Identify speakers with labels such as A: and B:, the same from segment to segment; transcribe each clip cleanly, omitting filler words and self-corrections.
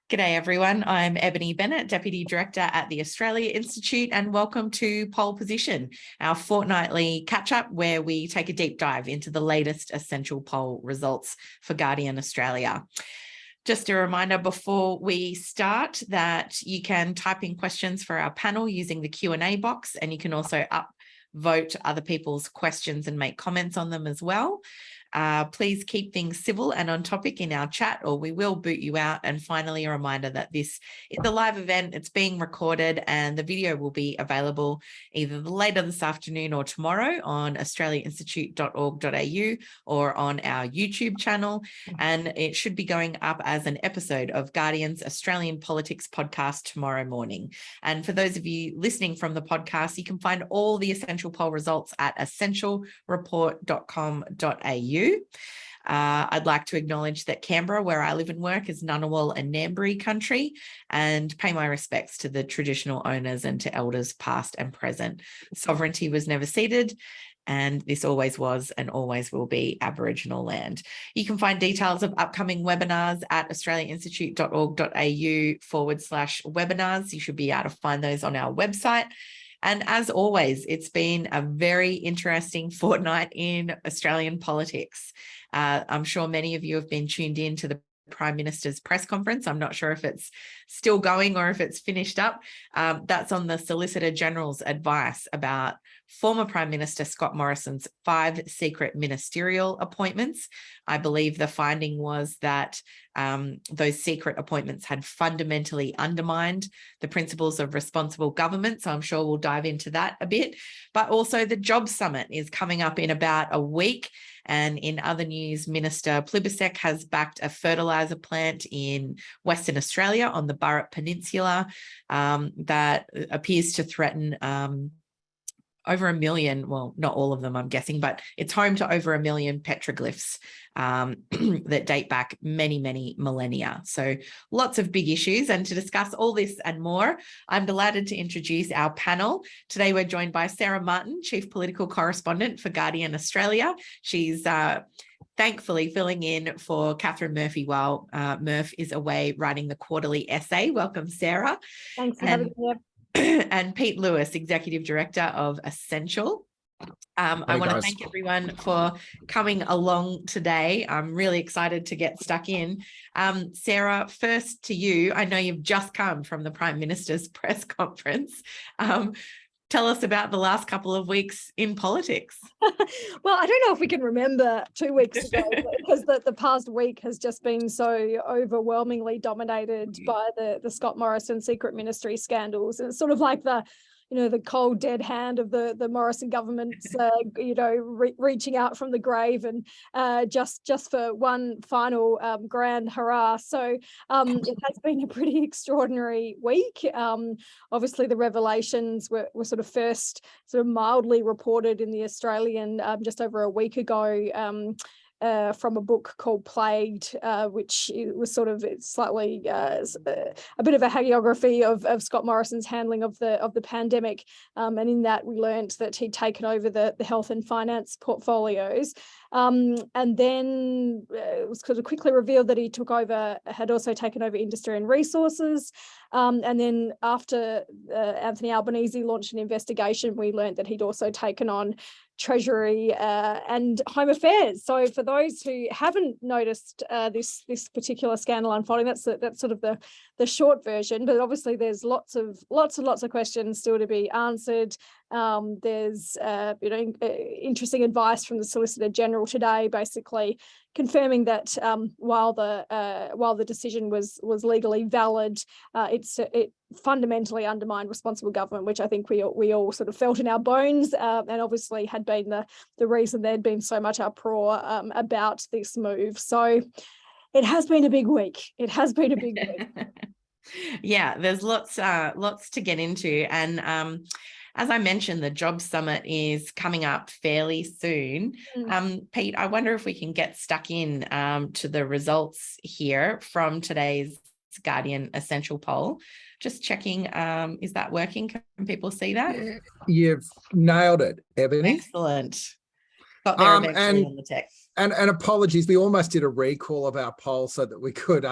A: G'day everyone, I'm Ebony Bennett, Deputy Director at the Australia Institute, and welcome to Pole Position, our fortnightly catch-up where we take a deep dive into the latest essential poll results for Guardian Australia. Just a reminder before we start that you can type in questions for our panel using the Q&A box, and you can also upvote other people's questions and make comments on them as well. Please keep things civil and on topic in our chat or we will boot you out. And finally, a reminder that this is a live event. It's being recorded and the video will be available either later this afternoon or tomorrow on australiainstitute.org.au or on our YouTube channel. And it should be going up as an episode of Guardian's Australian Politics podcast tomorrow morning. And for those of you listening from the podcast, you can find all the essential poll results at essentialreport.com.au. I'd like to acknowledge that Canberra, where I live and work, is Ngunnawal and Ngambri country, and pay my respects to the traditional owners and to elders past and present. Sovereignty was never ceded, and this always was and always will be Aboriginal land. You can find details of upcoming webinars at australiainstitute.org.au/webinars. You should be able to find those on our website. And as always, it's been a very interesting fortnight in Australian politics. I'm sure many of you have been tuned in to the Prime Minister's press conference. I'm not sure if it's still going or if it's finished up. That's on the Solicitor General's advice about former Prime Minister Scott Morrison's 5 secret ministerial appointments. I believe the finding was that those secret appointments had fundamentally undermined the principles of responsible government. So I'm sure we'll dive into that a bit. But also the Jobs Summit is coming up in about a week. And in other news, Minister Plibersek has backed a fertiliser plant in Western Australia on the Burrup Peninsula that appears to threaten over 1 million, well, not all of them, I'm guessing, but it's home to over 1 million petroglyphs that date back many, many millennia. So lots of big issues. And to discuss all this and more, I'm delighted to introduce our panel. Today, we're joined by Sarah Martin, Chief Political Correspondent for Guardian Australia. She's thankfully filling in for Catherine Murphy while Murph is away writing the quarterly essay. Welcome, Sarah.
B: Thanks for having me.
A: And Pete Lewis, Executive Director of Essential. I want to thank everyone for coming along today. I'm really excited to get stuck in. Sarah, first to you. I know you've just come from the Prime Minister's press conference. Tell us about the last couple of weeks in politics.
B: Well, I don't know if we can remember 2 weeks ago because the past week has just been so overwhelmingly dominated by the Scott Morrison secret ministry scandals. And it's sort of like the cold dead hand of the Morrison government's, reaching out from the grave and just for one final grand hurrah. So it has been a pretty extraordinary week. Obviously, the revelations were sort of first sort of mildly reported in the Australian just over a week ago. From a book called Plagued, which was sort of slightly a bit of a hagiography of Scott Morrison's handling of the pandemic. And in that, we learned that he'd taken over the health and finance portfolios. And then it was sort of quickly revealed that he had also taken over industry and resources. And then after Anthony Albanese launched an investigation, we learned that he'd also taken on Treasury and Home Affairs. So for those who haven't noticed this particular scandal unfolding, that's sort of the short version. But obviously, there's lots of questions still to be answered. There's interesting advice from the Solicitor General today, basically confirming that while the decision was legally valid, it fundamentally undermined responsible government, which I think we all sort of felt in our bones, and obviously had been the reason there'd been so much uproar about this move. So it has been a big week.
A: Yeah, there's lots to get into, and as I mentioned, the Jobs Summit is coming up fairly soon. Pete, I wonder if we can get stuck in to the results here from today's Guardian Essential Poll. Just checking, is that working? Can people see that?
C: You've nailed it, Ebony.
A: Excellent. Got there eventually on the text.
C: And apologies, we almost did a recall of our poll so that we could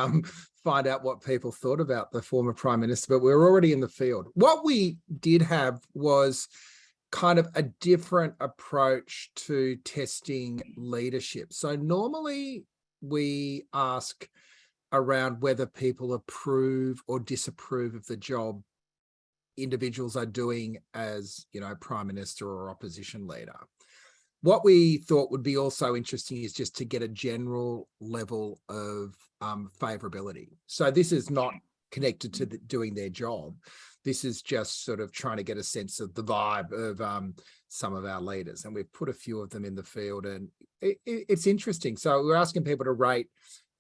C: find out what people thought about the former Prime Minister, but we're already in the field. What we did have was kind of a different approach to testing leadership. So normally we ask around whether people approve or disapprove of the job individuals are doing as, Prime Minister or opposition leader. What we thought would be also interesting is just to get a general level of favourability. So this is not connected to doing their job. This is just sort of trying to get a sense of the vibe of some of our leaders. And we've put a few of them in the field, and it's interesting. So we're asking people to rate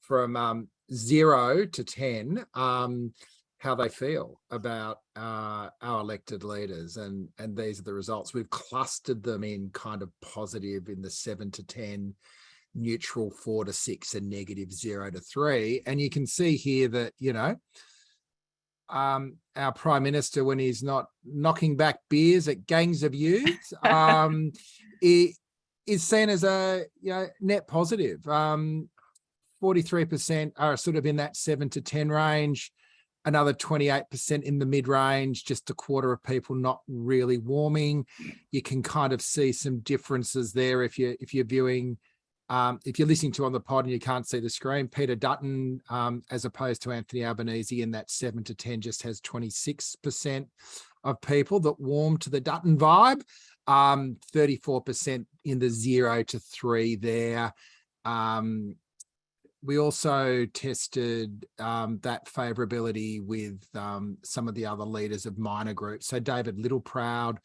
C: from 0 to 10 how they feel about our elected leaders, and these are the results. We've clustered them in kind of positive in the 7 to 10, neutral 4 to 6, and negative 0 to 3. And you can see here that, our Prime Minister, when he's not knocking back beers at gangs of youths, is seen as a net positive. 43% are sort of in that 7 to 10 range. Another 28% in the mid-range, just a quarter of people not really warming. You can kind of see some differences there if you're viewing, if you're listening to on the pod and you can't see the screen. Peter Dutton, as opposed to Anthony Albanese, in that 7 to 10 just has 26% of people that warm to the Dutton vibe. 34% in the 0 to 3 there. We also tested that favourability with some of the other leaders of minor groups. So David Littleproud,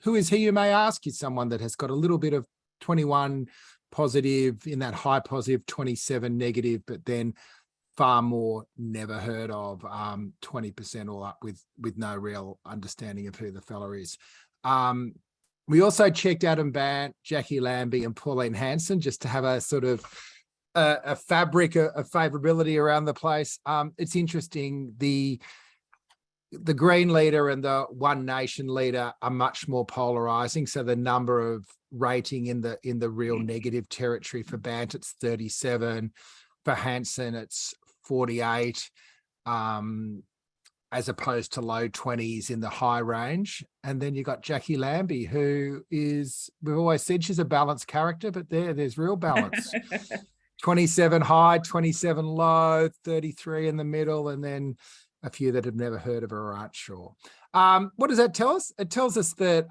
C: who is he, you may ask? He's someone that has got a little bit of 21 positive, in that high positive, 27 negative, but then far more never heard of, 20% all up with no real understanding of who the fella is. We also checked Adam Bant, Jackie Lambie and Pauline Hanson, just to have a sort of a fabric of favourability around the place. It's interesting. The Green leader and the One Nation leader are much more polarising. So the number of rating in the real negative territory for Bant, it's 37. For Hanson, it's 48, as opposed to low 20s in the high range. And then you got Jackie Lambie, who is, we've always said she's a balanced character, but there's real balance. 27 high, 27 low, 33 in the middle, and then a few that have never heard of her or aren't sure. What does that tell us? It tells us that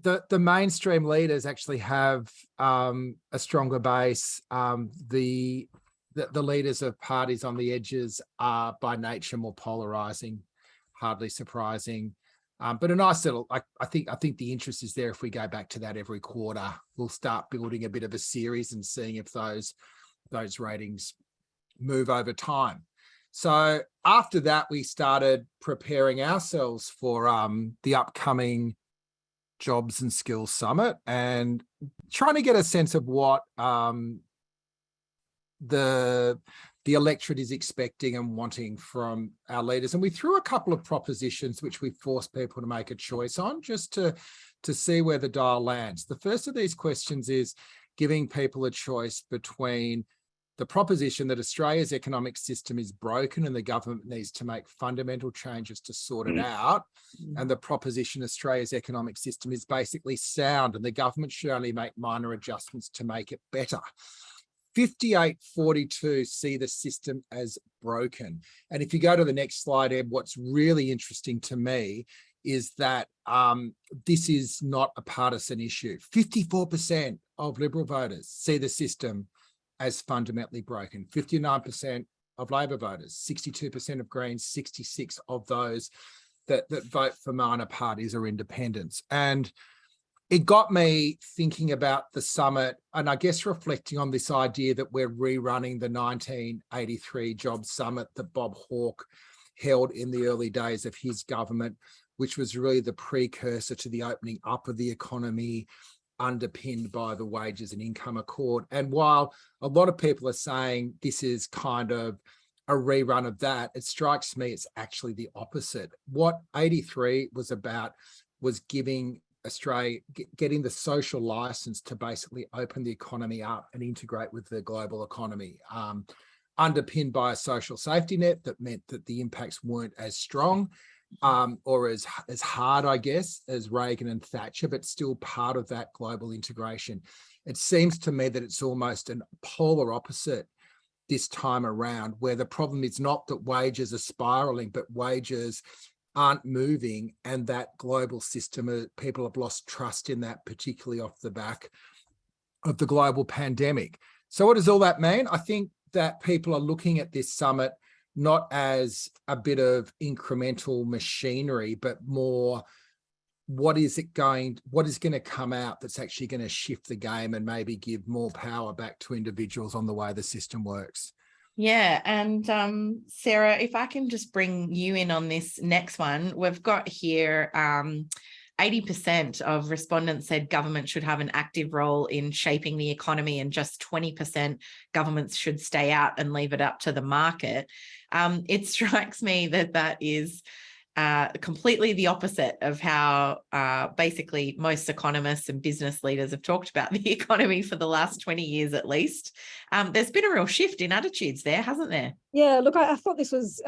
C: the mainstream leaders actually have a stronger base. The leaders of parties on the edges are by nature more polarizing, hardly surprising. But a nice little, I think the interest is there. If we go back to that every quarter, we'll start building a bit of a series and seeing if those ratings move over time. So after that, we started preparing ourselves for the upcoming Jobs and Skills Summit and trying to get a sense of what the electorate is expecting and wanting from our leaders. And we threw a couple of propositions which we forced people to make a choice on, just to see where the dial lands. The first of these questions is giving people a choice between the proposition that Australia's economic system is broken and the government needs to make fundamental changes to sort it out, and the proposition Australia's economic system is basically sound and the government should only make minor adjustments to make it better. 58-42 see the system as broken. And if you go to the next slide, Eb, what's really interesting to me is that this is not a partisan issue. 54% of Liberal voters see the system as fundamentally broken. 59% of Labor voters, 62% of Greens, 66% of those that vote for minor parties or independents. And it got me thinking about the summit, and I guess reflecting on this idea that we're rerunning the 1983 Jobs Summit that Bob Hawke held in the early days of his government, which was really the precursor to the opening up of the economy, underpinned by the Wages and Income Accord. And while a lot of people are saying this is kind of a rerun of that, it strikes me it's actually the opposite. What 83 was about was giving Australia, getting the social license to basically open the economy up and integrate with the global economy. underpinned by a social safety net that meant that the impacts weren't as strong or as hard, I guess, as Reagan and Thatcher, but still part of that global integration. It seems to me that it's almost a polar opposite this time around, where the problem is not that wages are spiraling, but wages aren't moving, and that global system, people have lost trust in that, particularly off the back of the global pandemic. So what does all that mean? I think that people are looking at this summit not as a bit of incremental machinery, but more what is going to come out that's actually going to shift the game and maybe give more power back to individuals on the way the system works.
A: Yeah, and Sarah, if I can just bring you in on this next one, we've got here 80% of respondents said government should have an active role in shaping the economy, and just 20% governments should stay out and leave it up to the market. It strikes me that that is completely the opposite of how basically most economists and business leaders have talked about the economy for the last 20 years at least. There's been a real shift in attitudes there, hasn't there?
B: Yeah, look, I thought this was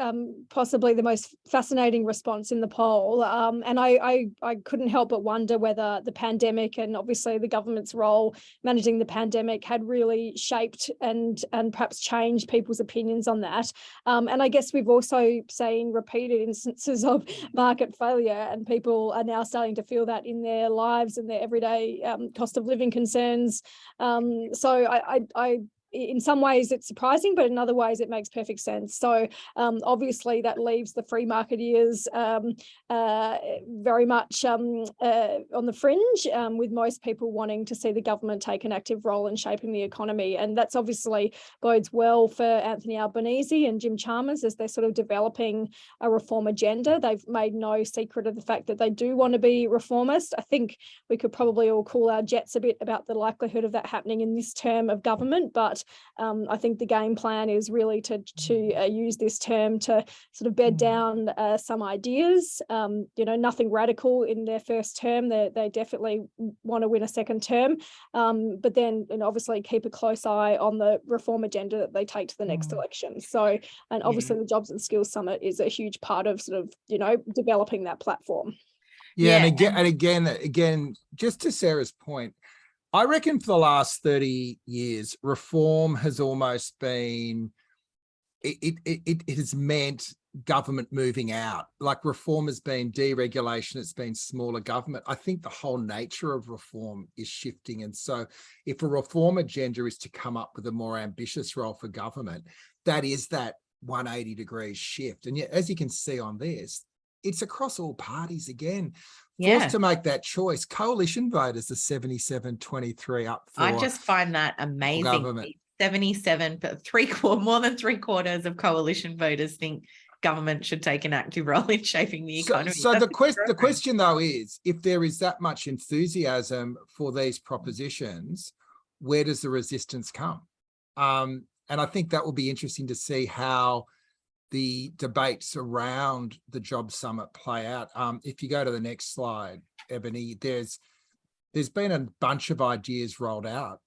B: possibly the most fascinating response in the poll. And I couldn't help but wonder whether the pandemic and obviously the government's role managing the pandemic had really shaped and perhaps changed people's opinions on that. And I guess we've also seen repeated instances of market failure, and people are now starting to feel that in their lives and their everyday cost of living concerns. So I in some ways it's surprising, but in other ways it makes perfect sense. So obviously that leaves the free marketeers very much on the fringe, with most people wanting to see the government take an active role in shaping the economy. And that's obviously bodes well for Anthony Albanese and Jim Chalmers as they're sort of developing a reform agenda. They've made no secret of the fact that they do want to be reformist. I think we could probably all cool our jets a bit about the likelihood of that happening in this term of government, but I think the game plan is really to use this term to sort of bed down some ideas. Nothing radical in their first term. They definitely want to win a second term, but then obviously keep a close eye on the reform agenda that they take to the next election. So, and obviously the Jobs and Skills Summit is a huge part of sort of developing that platform.
C: Yeah, and again, just to Sarah's point, I reckon for the last 30 years, reform has almost been, it has meant government moving out. Like reform has been deregulation, it's been smaller government. I think the whole nature of reform is shifting. And so if a reform agenda is to come up with a more ambitious role for government, that is that 180 degrees shift. And yet, as you can see on this, it's across all parties again. Forced to make that choice. Coalition voters are 77-23 up for.
A: I just find that amazing.
C: Government.
A: 77, but more than three quarters of coalition voters think government should take an active role in shaping the economy.
C: So the question though is, if there is that much enthusiasm for these propositions, where does the resistance come? And I think that will be interesting to see how the debates around the Job Summit play out. If you go to the next slide, Ebony, there's been a bunch of ideas rolled out,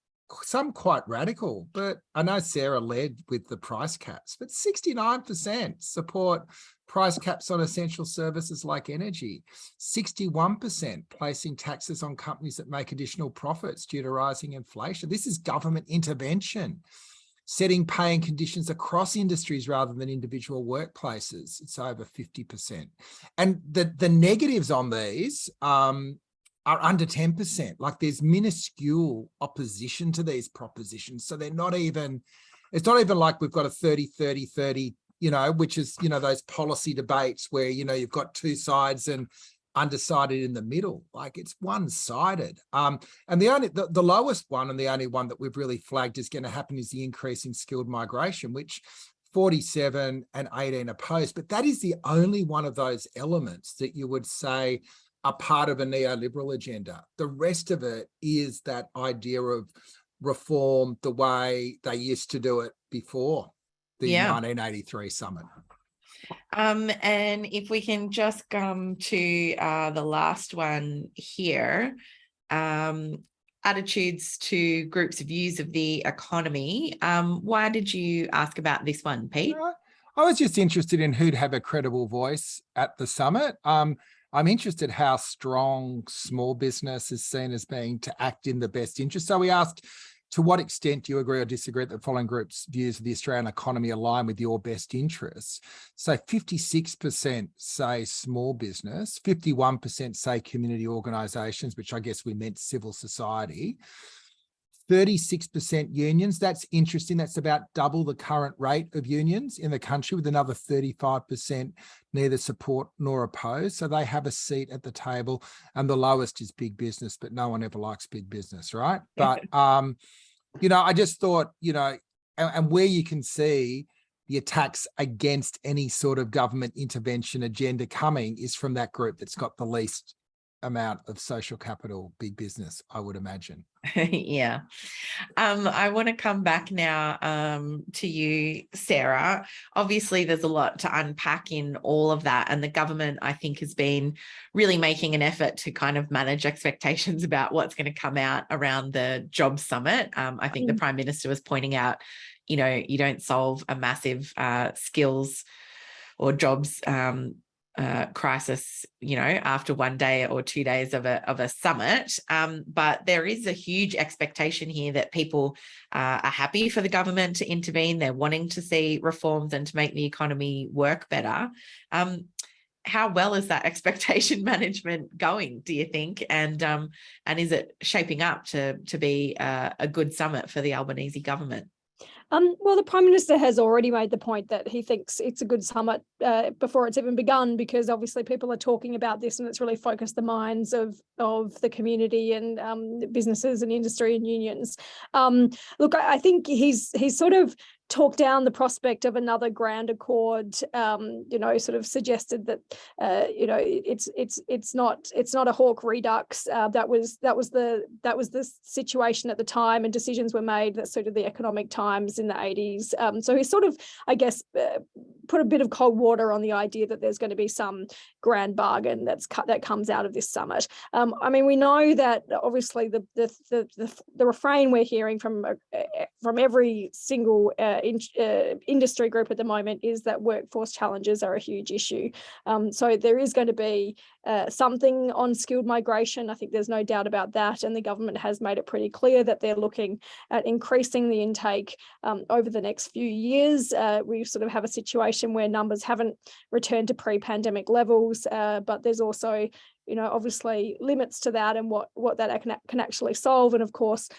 C: some quite radical, but I know Sarah led with the price caps, but 69% support price caps on essential services like energy, 61% placing taxes on companies that make additional profits due to rising inflation. This is government intervention. Setting paying conditions across industries rather than individual workplaces. It's over 50%. And the negatives on these are under 10%. Like there's minuscule opposition to these propositions. So they're not even, it's not even like we've got a 30-30-30, which is, those policy debates where, you've got two sides and undecided in the middle. Like it's one-sided. And the lowest one, and the only one that we've really flagged is going to happen, is the increase in skilled migration, which 47 and 18 opposed. But that is the only one of those elements that you would say are part of a neoliberal agenda. The rest of it is that idea of reform the way they used to do it before the 1983 summit.
A: And if we can just come to the last one here, attitudes to groups' views of the economy. Why did you ask about this one, Pete?
C: I was just interested in who'd have a credible voice at the summit. I'm interested how strong small business is seen as being to act in the best interest. So we asked, to what extent do you agree or disagree that the following groups' views of the Australian economy align with your best interests? So 56% say small business, 51% say community organisations, which I guess we meant civil society, 36% unions. That's interesting. That's about double the current rate of unions in the country, with another 35% neither support nor oppose. So they have a seat at the table, and the lowest is big business, but no one ever likes big business, right? But, I just thought, and where you can see the attacks against any sort of government intervention agenda coming is from that group that's got the least amount of social capital, big business, I would imagine.
A: Yeah. I want to come back now to you, Sarah. Obviously, there's a lot to unpack in all of that. And the government, I think, has been really making an effort to kind of manage expectations about what's going to come out around the Jobs Summit. I think the Prime Minister was pointing out, you don't solve a massive skills or jobs crisis, after 1 day or 2 days of a summit. But there is a huge expectation here that people are happy for the government to intervene. They're wanting to see reforms and to make the economy work better. How well is that expectation management going, do you think? And is it shaping up to be a good summit for the Albanese government?
B: Well, the Prime Minister has already made the point that he thinks it's a good summit before it's even begun, because obviously people are talking about this and it's really focused the minds of the community and businesses and industry and unions. Look, I think he's sort of talked down the prospect of another grand accord, sort of suggested that it's not a Hawke redux. That was the situation at the time, and decisions were made that suited the economic times in the 80s. So he sort of, I guess, put a bit of cold water on the idea that there's going to be some grand bargain that comes out of this summit. We know that obviously the refrain we're hearing from every single industry group at the moment is that workforce challenges are a huge issue. So there is going to be something on skilled migration. I think there's no doubt about that, and the government has made it pretty clear that they're looking at increasing the intake over the next few years. We sort of have a situation where numbers haven't returned to pre-pandemic levels, but there's also obviously limits to that and what that can actually solve. And of course,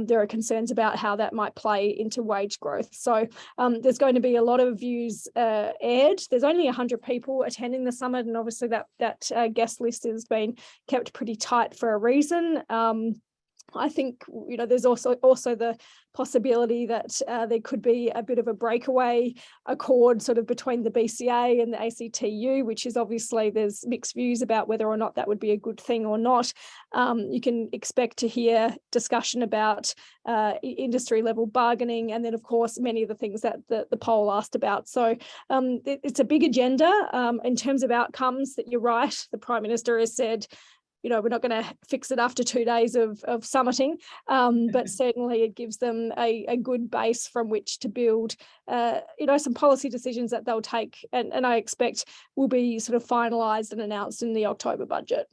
B: there are concerns about how that might play into wage growth. So there's going to be a lot of views aired. There's only 100 people attending the summit, and obviously that guest list has been kept pretty tight for a reason. I think there's also the possibility that there could be a bit of a breakaway accord sort of between the BCA and the ACTU, which is obviously there's mixed views about whether or not that would be a good thing or not. You can expect to hear discussion about industry level bargaining, and then of course many of the things that the poll asked about. So it's a big agenda in terms of outcomes. That you're right, the Prime Minister has said, we're not going to fix it after 2 days of summiting, but certainly it gives them a good base from which to build, some policy decisions that they'll take, and I expect will be sort of finalised and announced in the October budget.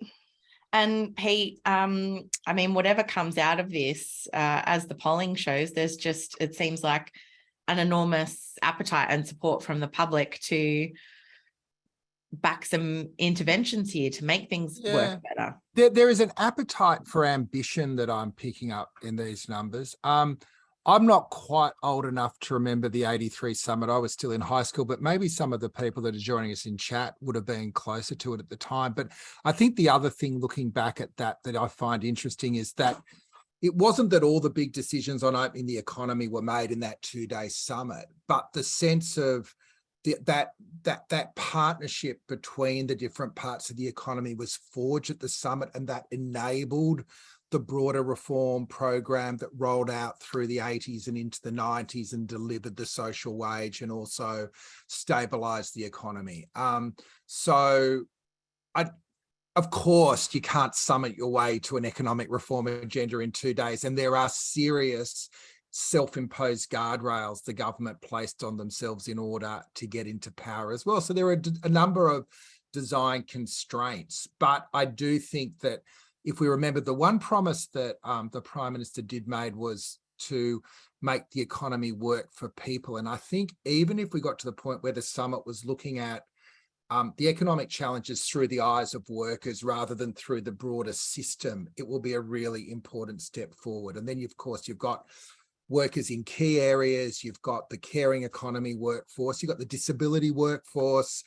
A: And Pete, whatever comes out of this, as the polling shows, it seems like an enormous appetite and support from the public to back some interventions here to make things work better.
C: There is an appetite for ambition that I'm picking up in these numbers. I'm not quite old enough to remember the 83 summit. I was still in high school, but maybe some of the people that are joining us in chat would have been closer to it at the time. But I think the other thing looking back at that I find interesting is that it wasn't that all the big decisions on opening the economy were made in that 2-day summit, but the sense of that partnership between the different parts of the economy was forged at the summit, and that enabled the broader reform program that rolled out through the 80s and into the 90s and delivered the social wage and also stabilized the economy. So Of course, you can't summit your way to an economic reform agenda in 2 days, and there are serious self-imposed guardrails the government placed on themselves in order to get into power as well. So there are a number of design constraints, but I do think that if we remember, the one promise that the Prime Minister did made was to make the economy work for people. And I think even if we got to the point where the summit was looking at the economic challenges through the eyes of workers rather than through the broader system, it will be a really important step forward. And then, of course, you've got workers in key areas, you've got the caring economy workforce, you've got the disability workforce,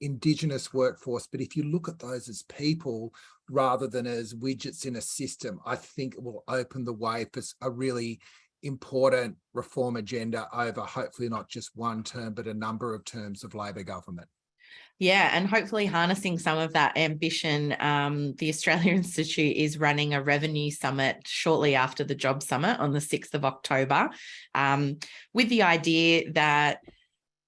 C: Indigenous workforce. But if you look at those as people rather than as widgets in a system, I think it will open the way for a really important reform agenda over hopefully not just one term, but a number of terms of Labor government.
A: Yeah, and hopefully harnessing some of that ambition. The Australia Institute is running a revenue summit shortly after the Job Summit on the 6th of October, with the idea that,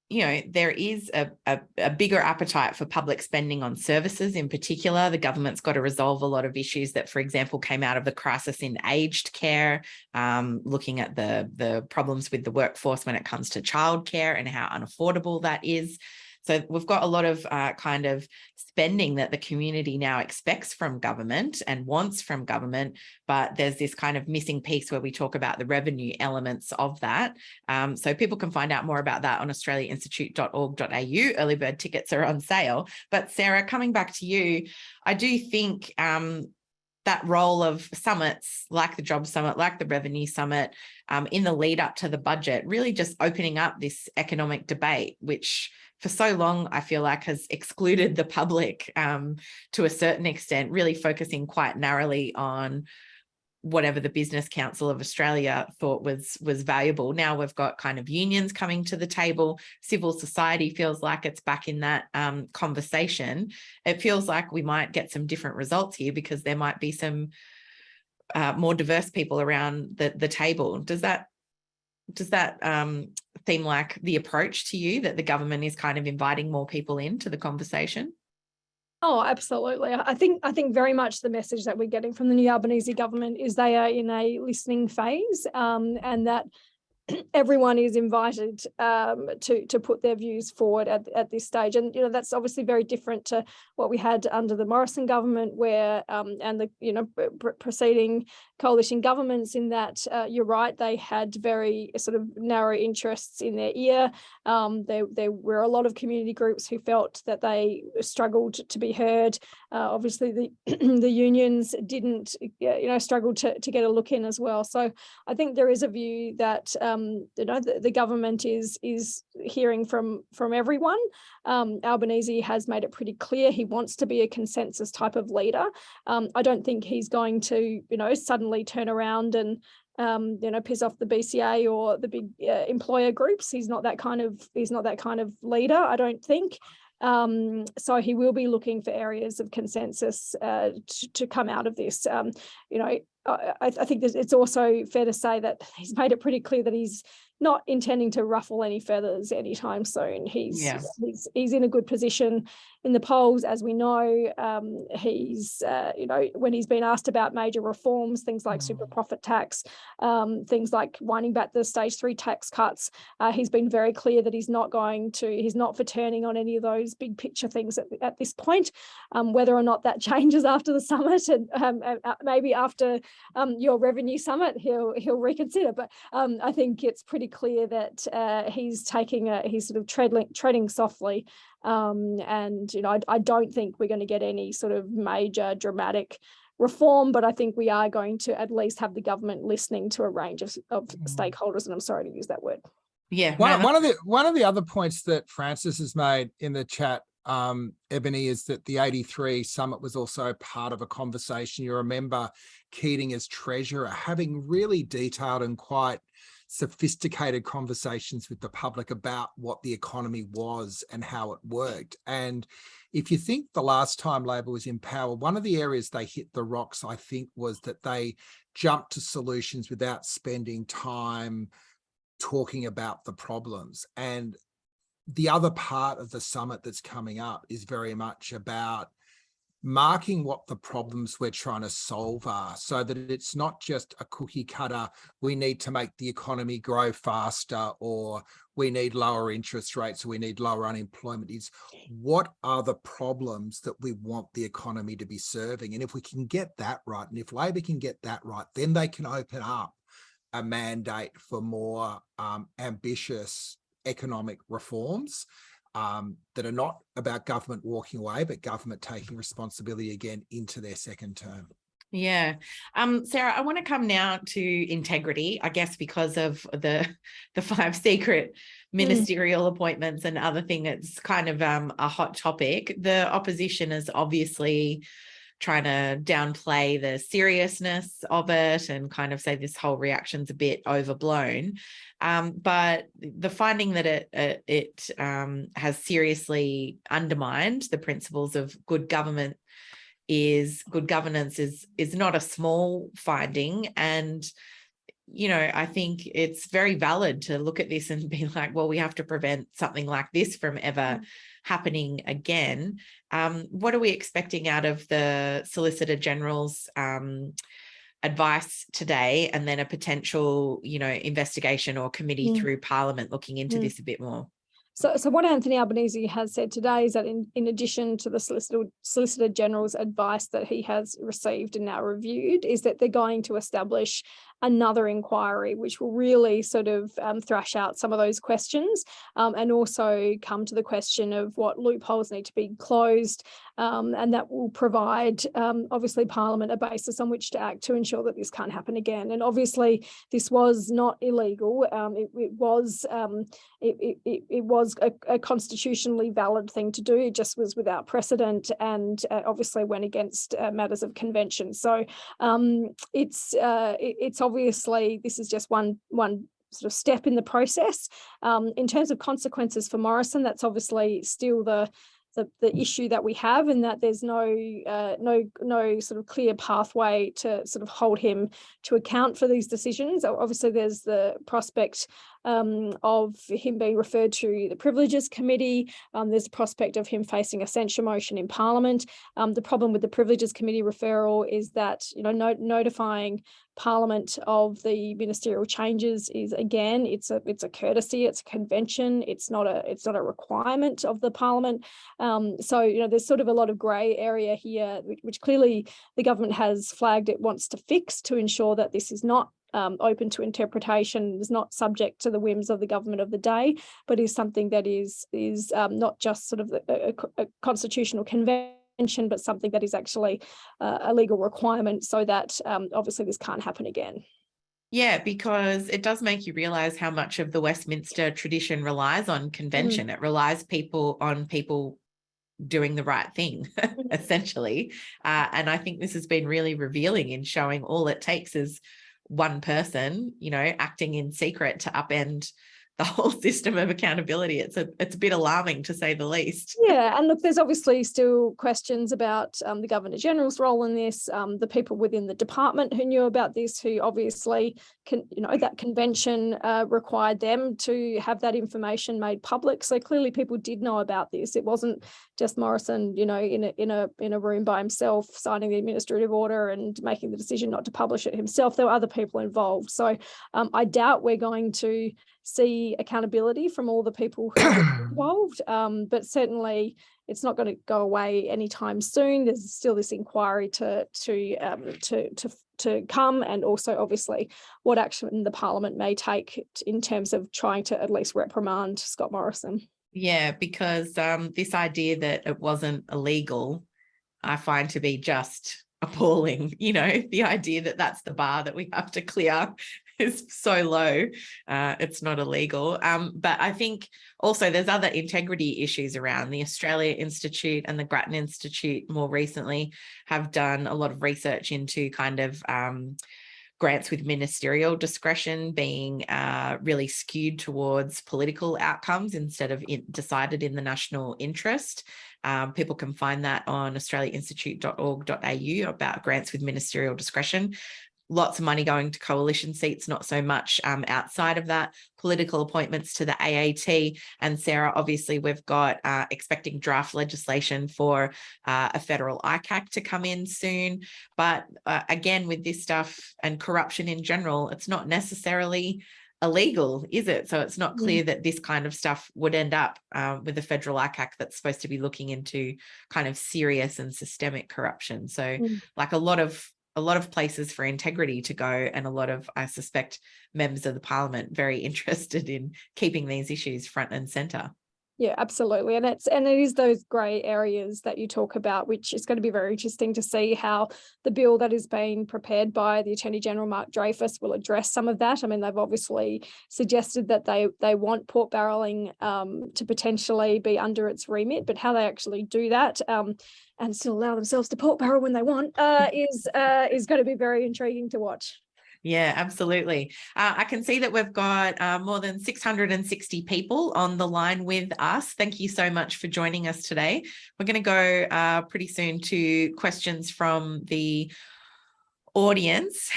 A: you know, there is a bigger appetite for public spending on services in particular. The government's got to resolve a lot of issues that, for example, came out of the crisis in aged care, looking at the problems with the workforce when it comes to childcare and how unaffordable that is. So we've got a lot of kind of spending that the community now expects from government and wants from government, but there's this kind of missing piece where we talk about the revenue elements of that. So people can find out more about that on australiainstitute.org.au. Early bird tickets are on sale. But Sarah, coming back to you, I do think that role of summits like the Job Summit, like the Revenue Summit, in the lead up to the budget, really just opening up this economic debate, which for so long, I feel like has excluded the public to a certain extent, really focusing quite narrowly on whatever the Business Council of Australia thought was valuable. Now we've got kind of unions coming to the table. Civil society feels like it's back in that conversation. It feels like we might get some different results here because there might be some more diverse people around the table. Does that seem like the approach to you, that the government is kind of inviting more people into the conversation?
B: Oh, absolutely. I think very much the message that we're getting from the new Albanese government is they are in a listening phase, and that everyone is invited to put their views forward at this stage. And, you know, that's obviously very different to what we had under the Morrison government, where and the, you know, preceding coalition governments, in that you're right, they had very sort of narrow interests in their ear. There were a lot of community groups who felt that they struggled to be heard. Obviously, the unions didn't, you know, struggle to get a look in as well. So I think there is a view that you know, the government is hearing from everyone. Albanese has made it pretty clear he wants to be a consensus type of leader. I don't think he's going to, you know, suddenly turn around and you know, piss off the BCA or the big employer groups. He's not that kind of leader, I don't think. So he will be looking for areas of consensus to come out of this. You know, I think it's also fair to say that he's made it pretty clear that he's not intending to ruffle any feathers anytime soon. He's in a good position in the polls, as we know. He's you know, when he's been asked about major reforms, things like super profit tax, things like winding back the stage 3 tax cuts, he's been very clear that he's not for turning on any of those big picture things at this point. Whether or not that changes after the summit, and maybe after your revenue summit, he'll reconsider. But I think it's pretty clear that he's sort of treading softly, and, you know, I don't think we're going to get any sort of major dramatic reform, but I think we are going to at least have the government listening to a range of stakeholders, and I'm sorry to use that word.
A: Yeah.
C: One of the other points that Francis has made in the chat, Ebony, is that the 83 summit was also part of a conversation. You remember Keating as treasurer having really detailed and quite sophisticated conversations with the public about what the economy was and how it worked. And if you think the last time Labor was in power, one of the areas they hit the rocks, I think, was that they jumped to solutions without spending time talking about the problems. And the other part of the summit that's coming up is very much about marking what the problems we're trying to solve are, so that it's not just a cookie cutter, we need to make the economy grow faster, or we need lower interest rates, or we need lower unemployment. Is what are the problems that we want the economy to be serving? And if we can get that right, and if Labor can get that right, then they can open up a mandate for more ambitious economic reforms that are not about government walking away, but government taking responsibility again into their second term.
A: Yeah. Sarah, I want to come now to integrity, I guess, because of the 5 secret ministerial appointments and other thing that's kind of a hot topic. The opposition is obviously trying to downplay the seriousness of it and kind of say this whole reaction's a bit overblown. But the finding that it has seriously undermined the principles of good governance is not a small finding. And I think it's very valid to look at this and be like, well, we have to prevent something like this from ever happening again. What are we expecting out of the Solicitor General's advice today, and then a potential, investigation or committee through Parliament looking into this a bit more?
B: So what Anthony Albanese has said today is that in addition to the Solicitor General's advice that he has received and now reviewed, is that they're going to establish another inquiry, which will really sort of thrash out some of those questions, and also come to the question of what loopholes need to be closed, and that will provide obviously Parliament a basis on which to act to ensure that this can't happen again. And obviously this was not illegal. It was a constitutionally valid thing to do. It just was without precedent, and obviously went against matters of convention. So it's obviously, this is just one sort of step in the process. In terms of consequences for Morrison, that's obviously still the issue that we have, and that there's no sort of clear pathway to sort of hold him to account for these decisions. Obviously, there's the prospect of him being referred to the Privileges Committee. There's a prospect of him facing a censure motion in Parliament. The problem with the Privileges Committee referral is that notifying Parliament of the ministerial changes is, again, it's a courtesy, it's a convention, it's not a requirement of the Parliament. So there's sort of a lot of grey area here, which clearly the government has flagged it wants to fix to ensure that this is not open to interpretation, is not subject to the whims of the government of the day, but is something that is not just sort of a constitutional convention, but something that is actually a legal requirement, so that obviously this can't happen again.
A: Yeah, because it does make you realise how much of the Westminster tradition relies on convention. It relies on people doing the right thing, essentially. And I think this has been really revealing in showing all it takes is one person, acting in secret to upend the whole system of accountability. It's a bit alarming, to say the least.
B: Yeah, and look, there's obviously still questions about the Governor General's role in this, the people within the department who knew about this, who obviously that convention required them to have that information made public. So clearly people did know about this. It wasn't just Morrison, in a room by himself signing the administrative order and making the decision not to publish it himself. There were other people involved. So I doubt we're going to see accountability from all the people who are involved, but certainly it's not going to go away anytime soon. There's still this inquiry to come, and also obviously what action the Parliament may take in terms of trying to at least reprimand Scott Morrison.
A: Yeah, because this idea that it wasn't illegal, I find to be just appalling. The idea that that's the bar that we have to clear is so low. It's not illegal. But I think also there's other integrity issues around. The Australia Institute and the Grattan Institute more recently have done a lot of research into kind of grants with ministerial discretion being really skewed towards political outcomes instead of decided in the national interest. People can find that on australiainstitute.org.au about grants with ministerial discretion. lots of money going to coalition seats, not so much outside of that. Political appointments to the AAT. And Sarah, obviously, we've got expecting draft legislation for a federal ICAC to come in soon. But again, with this stuff and corruption in general, it's not necessarily illegal, is it? So it's not clear that this kind of stuff would end up with a federal ICAC that's supposed to be looking into kind of serious and systemic corruption. So like a lot of places for integrity to go, and a lot of, I suspect, members of the parliament very interested in keeping these issues front and centre.
B: Yeah, absolutely. And it is those grey areas that you talk about, which is going to be very interesting to see how the bill that is being prepared by the Attorney General, Mark Dreyfus, will address some of that. I mean, they've obviously suggested that they want port barrelling to potentially be under its remit, but how they actually do that and still allow themselves to port barrel when they want is going to be very intriguing to watch.
A: Yeah, absolutely. I can see that we've got more than 660 people on the line with us. Thank you so much for joining us today. We're going to go pretty soon to questions from the audience.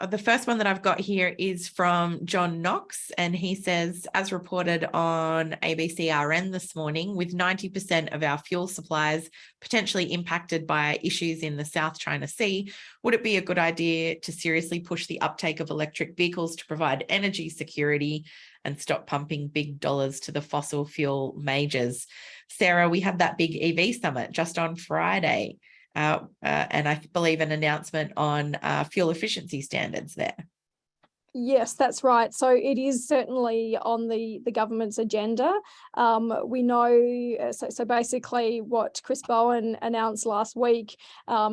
A: The first one that I've got here is from John Knox, and he says, as reported on ABCRN this morning, with 90% of our fuel supplies potentially impacted by issues in the South China Sea, would it be a good idea to seriously push the uptake of electric vehicles to provide energy security and stop pumping big dollars to the fossil fuel majors? Sarah, we had that big EV summit just on Friday. And I believe an announcement on fuel efficiency standards there.
B: Yes, that's right. So it is certainly on the government's agenda. We know, so basically what Chris Bowen announced last week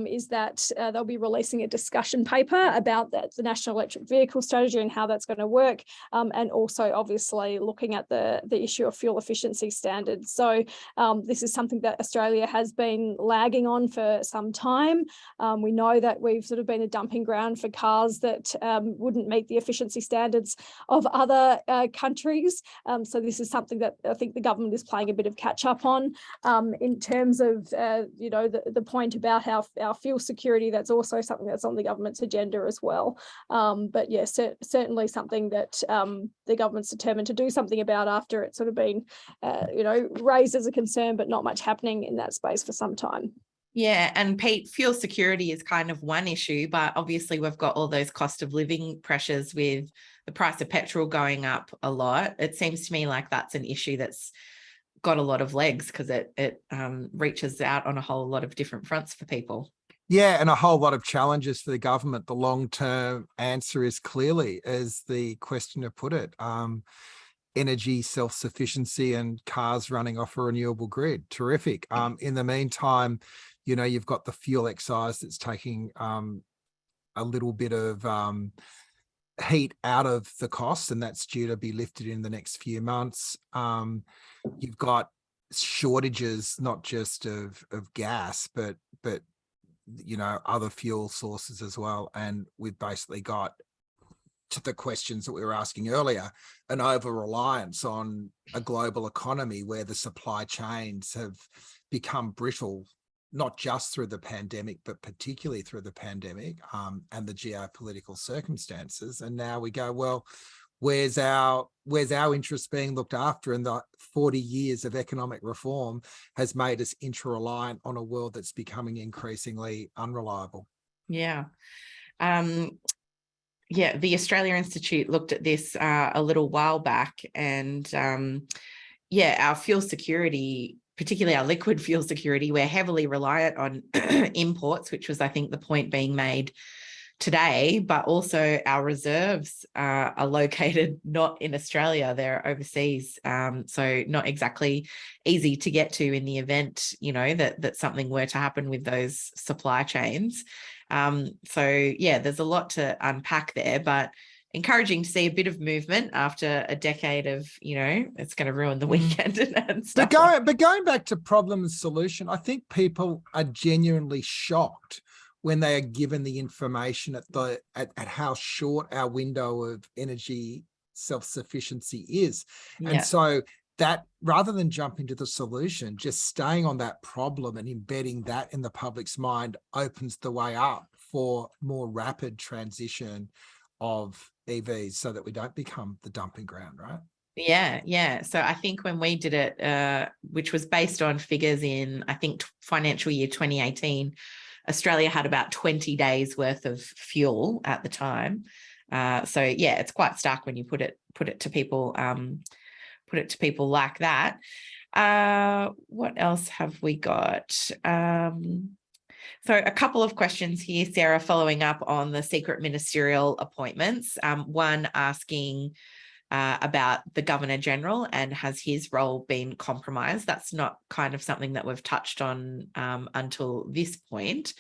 B: is that they'll be releasing a discussion paper about the National Electric Vehicle Strategy and how that's going to work, and also obviously looking at the issue of fuel efficiency standards. So this is something that Australia has been lagging on for some time. We know that we've sort of been a dumping ground for cars that wouldn't meet the efficiency standards of other countries. So this is something that I think the government is playing a bit of catch up on. In terms of, the point about our fuel security, that's also something that's on the government's agenda as well. But yes, certainly something that the government's determined to do something about after it's sort of been, raised as a concern, but not much happening in that space for some time.
A: Yeah, and Pete, fuel security is kind of one issue, but obviously we've got all those cost of living pressures with the price of petrol going up a lot. It seems to me like that's an issue that's got a lot of legs because it reaches out on a whole lot of different fronts for people.
C: Yeah, and a whole lot of challenges for the government. The long-term answer is clearly, as the questioner put it, energy self-sufficiency and cars running off a renewable grid. Terrific. In the meantime, you've got the fuel excise that's taking a little bit of heat out of the cost, and that's due to be lifted in the next few months. You've got shortages, not just of gas, but other fuel sources as well. And we've basically got, to the questions that we were asking earlier, an over-reliance on a global economy where the supply chains have become brittle, not just through the pandemic, but particularly through the pandemic and the geopolitical circumstances. And now we go, well, where's our interest being looked after? And the 40 years of economic reform has made us inter-reliant on a world that's becoming increasingly unreliable.
A: Yeah. Yeah, the Australia Institute looked at this a little while back, and our fuel security, particularly our liquid fuel security, we're heavily reliant on imports, which was, I think, the point being made today, but also our reserves are located not in Australia, they're overseas. So not exactly easy to get to in the event, that something were to happen with those supply chains. There's a lot to unpack there, but encouraging to see a bit of movement after a decade of, it's going to ruin the weekend and stuff.
C: But going back to problem and solution, I think people are genuinely shocked when they are given the information at how short our window of energy self-sufficiency is. Yeah. And so that, rather than jumping to the solution, just staying on that problem and embedding that in the public's mind opens the way up for more rapid transition of EVs so that we don't become the dumping ground, right?
A: Yeah. So I think when we did it, which was based on figures in, I think, financial year 2018, Australia had about 20 days worth of fuel at the time. So yeah, it's quite stark when you put it to people, like that. What else have we got? So a couple of questions here, Sarah, following up on the secret ministerial appointments. One asking about the Governor General and has his role been compromised? That's not kind of something that we've touched on until this point.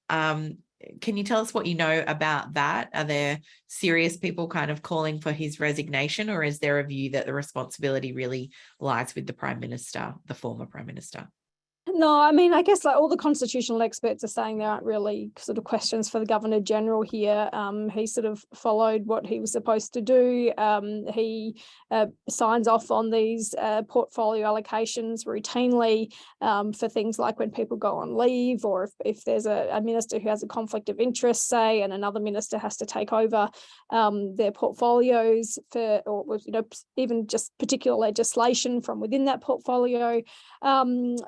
A: Can you tell us what you know about that? Are there serious people kind of calling for his resignation, or is there a view that the responsibility really lies with the Prime Minister, the former Prime Minister?
B: No, I mean, I guess like all the constitutional experts are saying there aren't really sort of questions for the Governor General here. He sort of followed what he was supposed to do. He signs off on these portfolio allocations routinely for things like when people go on leave, or if there's a minister who has a conflict of interest, say, and another minister has to take over their portfolios for, or even just particular legislation from within that portfolio.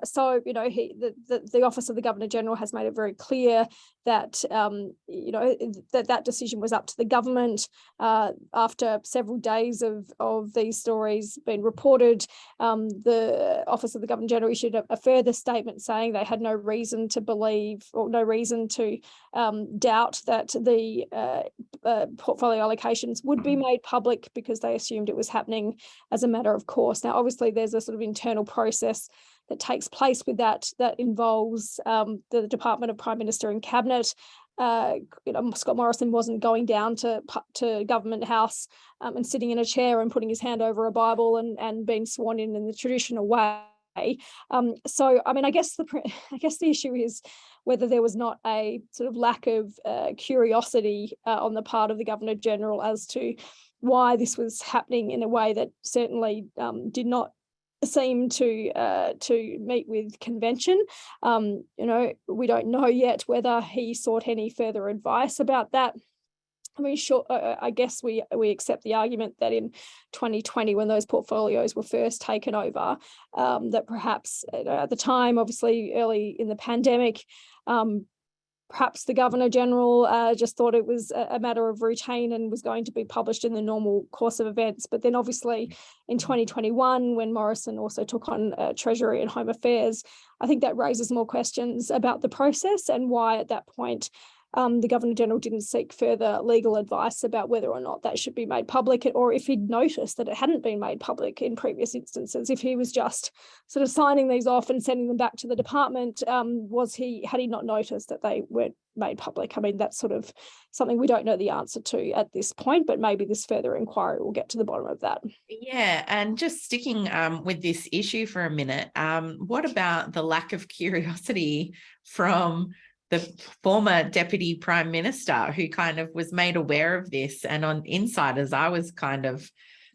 B: So the Office of the Governor General has made it very clear that that decision was up to the government. After several days of these stories being reported, the Office of the Governor General issued a further statement saying they had no reason to believe or no reason to doubt that the portfolio allocations would be made public, because they assumed it was happening as a matter of course. Now, obviously, there's a sort of internal process that takes place with that involves the Department of Prime Minister and Cabinet. Scott Morrison wasn't going down to Government House and sitting in a chair and putting his hand over a Bible and being sworn in the traditional way. So, I mean, I guess the issue is whether there was not a sort of lack of curiosity on the part of the Governor General as to why this was happening in a way that certainly did not seem to meet with convention. We don't know yet whether he sought any further advice about that. I mean, sure, I guess we accept the argument that in 2020, when those portfolios were first taken over, that perhaps at the time, obviously early in the pandemic, perhaps the Governor General just thought it was a matter of routine and was going to be published in the normal course of events. But then obviously in 2021, when Morrison also took on Treasury and Home Affairs, I think that raises more questions about the process and why at that point the Governor General didn't seek further legal advice about whether or not that should be made public, or if he'd noticed that it hadn't been made public in previous instances. If he was just sort of signing these off and sending them back to the department, had he not noticed that they weren't made public? I mean, that's sort of something we don't know the answer to at this point, but maybe this further inquiry will get to the bottom of that.
A: Yeah, and just sticking with this issue for a minute, what about the lack of curiosity from the former Deputy Prime Minister, who kind of was made aware of this? And on Insiders, I was kind of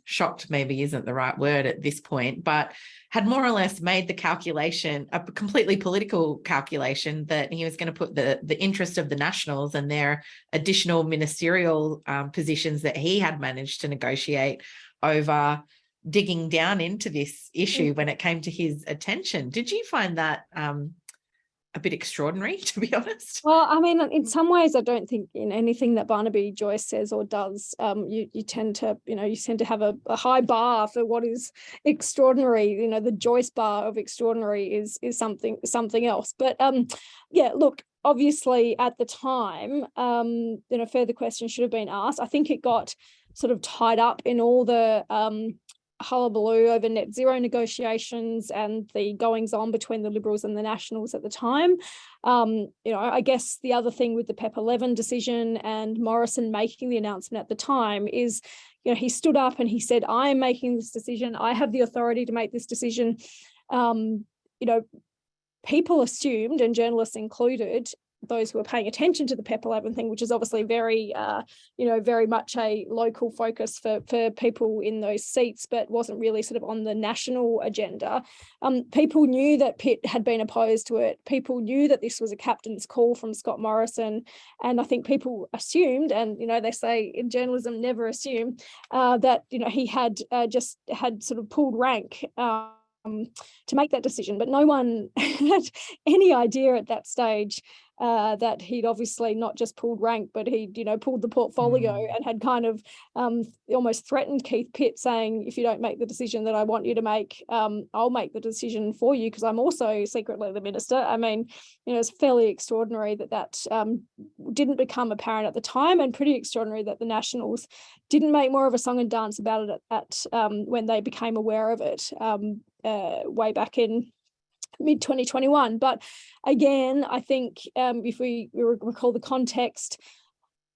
A: shocked, maybe isn't the right word at this point, but had more or less made the calculation, a completely political calculation, that he was going to put the interest of the Nationals and their additional ministerial positions that he had managed to negotiate over digging down into this issue when it came to his attention. Did you find that a bit extraordinary, to be honest?
B: Well, I mean, in some ways, I don't think in anything that Barnaby Joyce says or does, you tend to have a high bar for what is extraordinary. The Joyce bar of extraordinary is something else. But yeah, look, obviously at the time, further questions should have been asked. I think it got sort of tied up in all the hullabaloo over net zero negotiations and the goings on between the Liberals and the Nationals at the time. I guess the other thing with the PEP 11 decision and Morrison making the announcement at the time is, he stood up and he said, I am making this decision. I have the authority to make this decision. People assumed, and journalists included, those who are paying attention to the Pepper Lab thing, which is obviously very, very much a local focus for people in those seats, but wasn't really sort of on the national agenda. People knew that Pitt had been opposed to it. People knew that this was a captain's call from Scott Morrison. And I think people assumed, and, they say in journalism, never assume, that, he had just had sort of pulled rank to make that decision. But no one had any idea at that stage that he'd obviously not just pulled rank, but he'd, pulled the portfolio and had kind of almost threatened Keith Pitt, saying, if you don't make the decision that I want you to make, I'll make the decision for you, because I'm also secretly the minister. I mean, it's fairly extraordinary that didn't become apparent at the time, and pretty extraordinary that the Nationals didn't make more of a song and dance about it at when they became aware of it way back in mid-2021. But again, I think if we recall the context,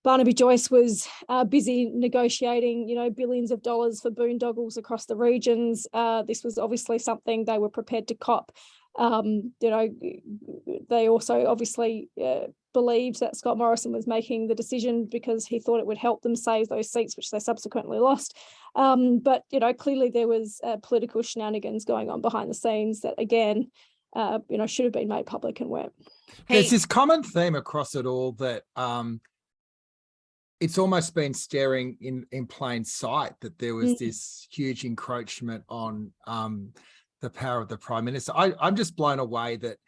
B: Barnaby Joyce was busy negotiating, billions of dollars for boondoggles across the regions. This was obviously something they were prepared to cop. They also obviously believed that Scott Morrison was making the decision because he thought it would help them save those seats, which they subsequently lost. But clearly there was political shenanigans going on behind the scenes that, again, should have been made public and weren't.
C: There's this common theme across it all that it's almost been staring in plain sight that there was this huge encroachment on the power of the Prime Minister. I'm just blown away that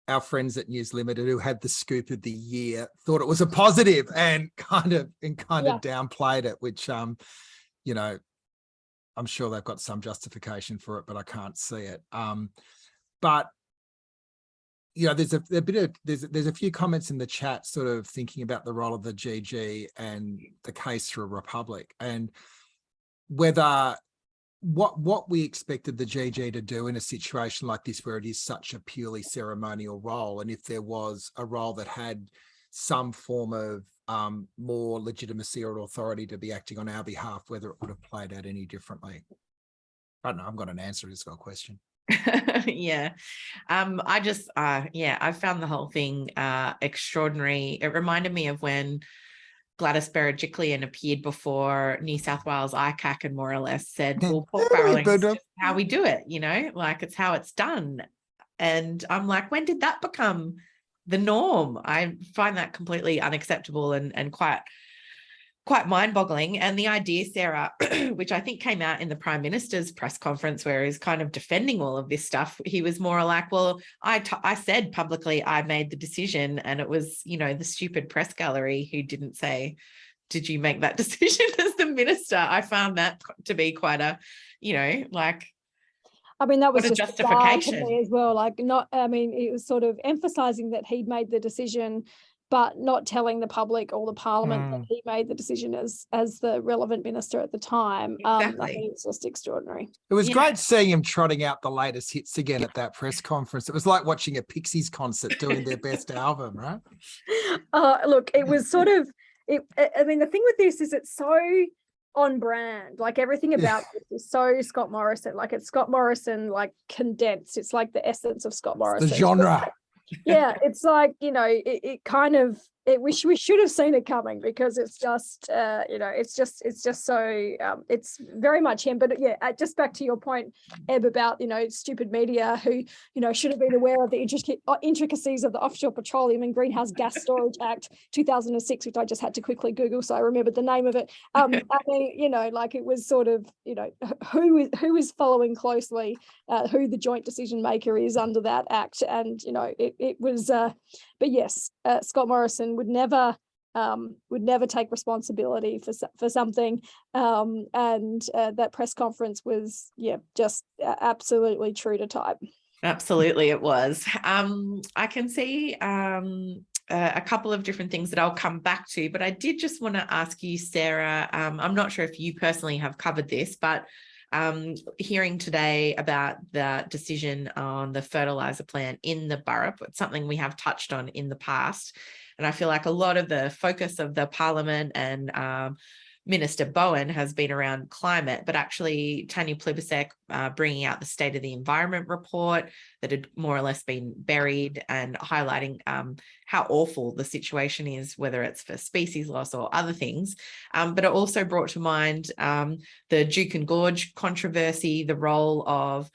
C: our friends at News Limited, who had the scoop of the year, thought it was a positive and kind of downplayed it, which I'm sure they've got some justification for it, but I can't see it. But there's a few comments in the chat sort of thinking about the role of the GG and the case for a republic, and whether what we expected the GG to do in a situation like this, where it is such a purely ceremonial role, and if there was a role that had some form of more legitimacy or authority to be acting on our behalf, whether it would have played out any differently. I don't know. I've got an answer. It's got a question.
A: Yeah. I found the whole thing extraordinary. It reminded me of when Gladys Berejiklian appeared before New South Wales ICAC and more or less said, well, pork barrelling is just how we do it, like it's how it's done. And I'm like, when did that become the norm? I find that completely unacceptable and quite mind-boggling. And the idea, Sarah, which I think came out in the Prime Minister's press conference, where he's kind of defending all of this stuff, he was more like, well, I said publicly I made the decision, and it was, the stupid press gallery who didn't say, did you make that decision as the minister? I found that to be quite a,
B: that was
A: just justification
B: to me as well. It was sort of emphasizing that he'd made the decision, but not telling the public or the parliament that he made the decision as the relevant minister at the time.
A: Exactly.
B: I think it's just extraordinary.
C: It was great seeing him trotting out the latest hits again at that press conference. It was like watching a Pixies concert doing their best album, right?
B: Look, it was sort of, the thing with this is it's so on brand. Like everything about this is so Scott Morrison. Like it's Scott Morrison, like condensed. It's like the essence of Scott Morrison.
C: The genre.
B: Yeah, it's like, we should have seen it coming, because it's just it's so it's very much him. But just back to your point, Eb, about stupid media who should have been aware of the intricacies of the Offshore Petroleum and Greenhouse Gas Storage Act 2006, which I just had to quickly Google so I remembered the name of it. It was sort of who is following closely who the joint decision maker is under that act, and it was but yes, Scott Morrison would never take responsibility for something, and that press conference was just absolutely true to type.
A: Absolutely, it was. I can see a couple of different things that I'll come back to, but I did just want to ask you, Sarah, I'm not sure if you personally have covered this, but hearing today about the decision on the fertilizer plant in the Burrup, it's something we have touched on in the past. And I feel like a lot of the focus of the parliament and Minister Bowen has been around climate, but actually Tanya Plibersek bringing out the State of the Environment report that had more or less been buried, and highlighting how awful the situation is, whether it's for species loss or other things. But it also brought to mind the Juukan Gorge controversy, the role of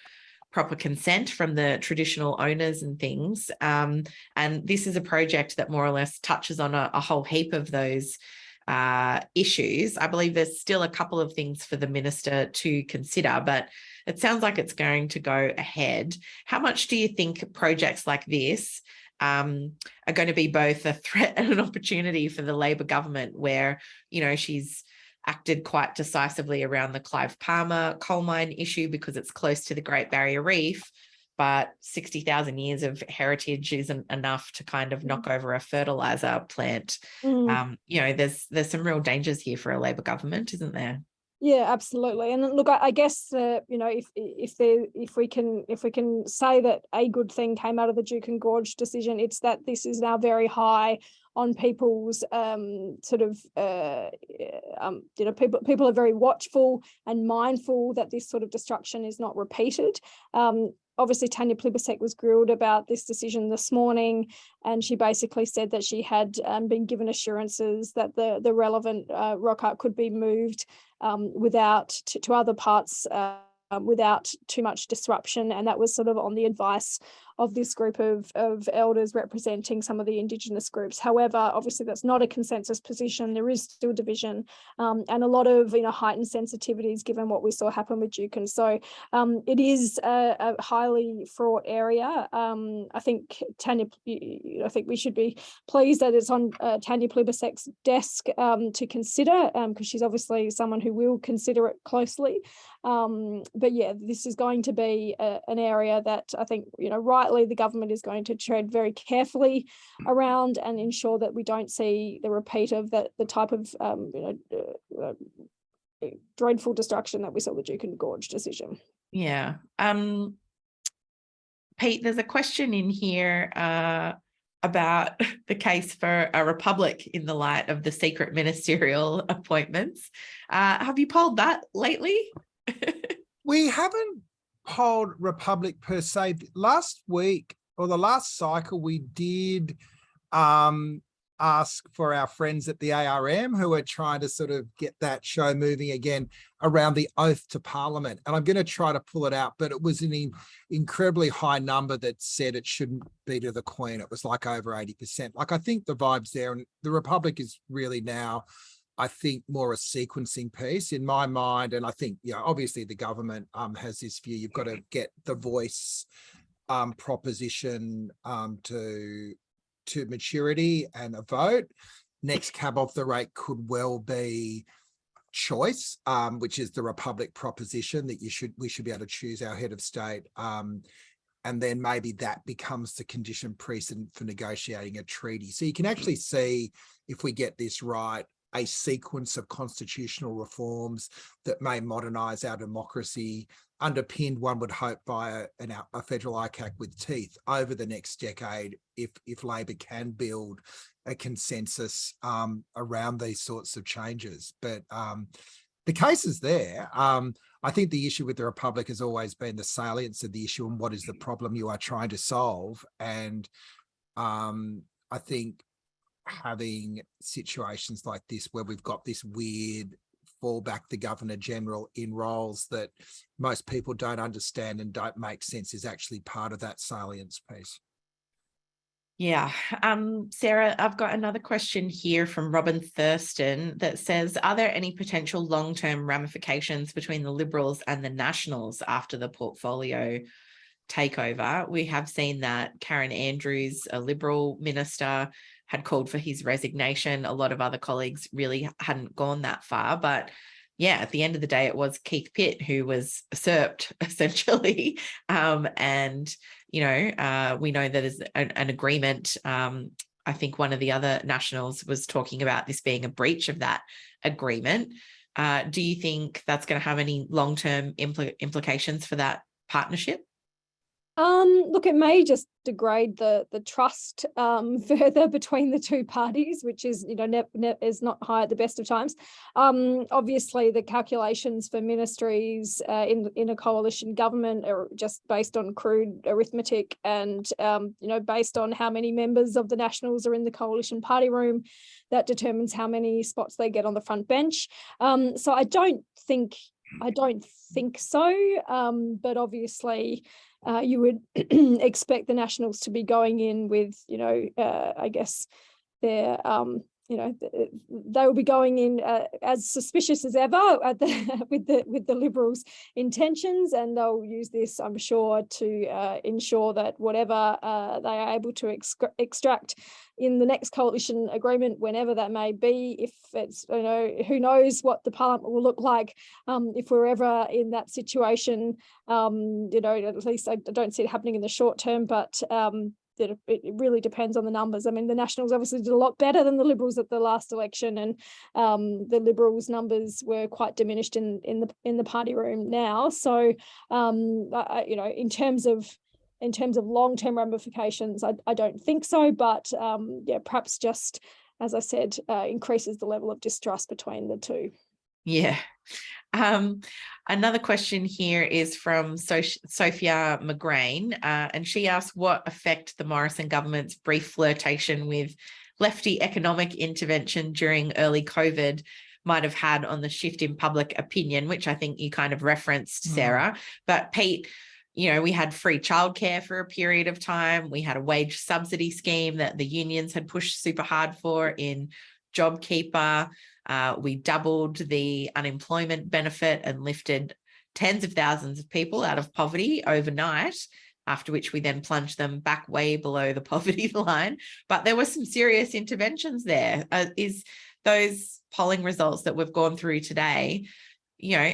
A: proper consent from the traditional owners and things. And this is a project that more or less touches on a whole heap of those issues. I believe there's still a couple of things for the minister to consider, but it sounds like it's going to go ahead. How much do you think projects like this are going to be both a threat and an opportunity for the Labor government, where, you know, she's acted quite decisively around the Clive Palmer coal mine issue because it's close to the Great Barrier Reef, but 60,000 years of heritage isn't enough to kind of knock over a fertilizer plant. You know, there's some real dangers here for a Labor government, isn't there?
B: Yeah, absolutely. And look, I guess you know, if we can say that a good thing came out of the Juukan Gorge decision, it's that this is now very high on people's sort of you know, people are very watchful and mindful that this sort of destruction is not repeated. Obviously, Tanya Plibersek was grilled about this decision this morning, and she basically said that she had been given assurances that the relevant rock art could be moved without to other parts without too much disruption, and that was sort of on the advice of this group of elders representing some of the Indigenous groups. However, obviously that's not a consensus position. There is still division and a lot of, you know, heightened sensitivities given what we saw happen with Juukan. So it is a highly fraught area. I think Tanya, I think we should be pleased that it's on Tanya Plibersek's desk to consider, because she's obviously someone who will consider it closely. But yeah, this is going to be an area that I think, you know, rightly the government is going to tread very carefully around and ensure that we don't see the repeat of the type of you know, dreadful destruction that we saw with Juukan Gorge decision.
A: Yeah. Pete, there's a question in here about the case for a republic in the light of the secret ministerial appointments. Have you polled that lately?
C: We haven't polled republic per se. Last week or the last cycle, we did ask for our friends at the ARM who are trying to sort of get that show moving again around the oath to Parliament. And I'm going to try to pull it out, but it was an incredibly high number that said it shouldn't be to the Queen. It was like over 80%. Like, I think the vibe's there, and the republic is really now, I think, more a sequencing piece in my mind. And I think, you know, obviously the government has this view, you've got to get the voice proposition to maturity and a vote. Next cab off the rank could well be choice, which is the republic proposition that we should be able to choose our head of state. And then maybe that becomes the condition precedent for negotiating a treaty. So you can actually see, if we get this right, a sequence of constitutional reforms that may modernise our democracy, underpinned, one would hope, by a federal ICAC with teeth over the next decade, if Labor can build a consensus around these sorts of changes. But the case is there. I think the issue with the Republic has always been the salience of the issue and what is the problem you are trying to solve. And I think having situations like this where we've got this weird fallback the Governor General in roles that most people don't understand and don't make sense is actually part of that salience piece.
A: Yeah. Sarah, I've got another question here from Robin Thurston that says, are there any potential long-term ramifications between the Liberals and the Nationals after the portfolio takeover? We have seen that Karen Andrews, a Liberal minister, had called for his resignation. A lot of other colleagues really hadn't gone that far, but yeah, at the end of the day, it was Keith Pitt who was usurped, essentially. And, you know, we know that there's an agreement. I think one of the other Nationals was talking about this being a breach of that agreement. Do you think that's going to have any long-term implications for that partnership?
B: Look, it may just degrade the trust further between the two parties, which is, is not high at the best of times. Obviously, the calculations for ministries in a coalition government are just based on crude arithmetic and, based on how many members of the Nationals are in the coalition party room. That determines how many spots they get on the front bench. So I don't think so. But obviously, you would expect the Nationals to be going in with, I guess their, they will be going in as suspicious as ever with the Liberals' intentions, and they'll use this, I'm sure, to ensure that whatever they are able to extract in the next coalition agreement, whenever that may be, if it's, who knows what the parliament will look like if we're ever in that situation. At least I don't see it happening in the short term, but it really depends on the numbers. I mean, the Nationals obviously did a lot better than the Liberals at the last election, and the Liberals' numbers were quite diminished in the party room now. So, in terms of long-term ramifications, I don't think so. But perhaps just, as I said, increases the level of distrust between the two.
A: Yeah. Another question here is from Sophia McGrain, and she asked what effect the Morrison government's brief flirtation with lefty economic intervention during early COVID might have had on the shift in public opinion, which I think you kind of referenced, Sarah. But Pete, we had free childcare for a period of time. We had a wage subsidy scheme that the unions had pushed super hard for in JobKeeper. We doubled the unemployment benefit and lifted tens of thousands of people out of poverty overnight, after which we then plunged them back way below the poverty line. But there were some serious interventions there. Is those polling results that we've gone through today,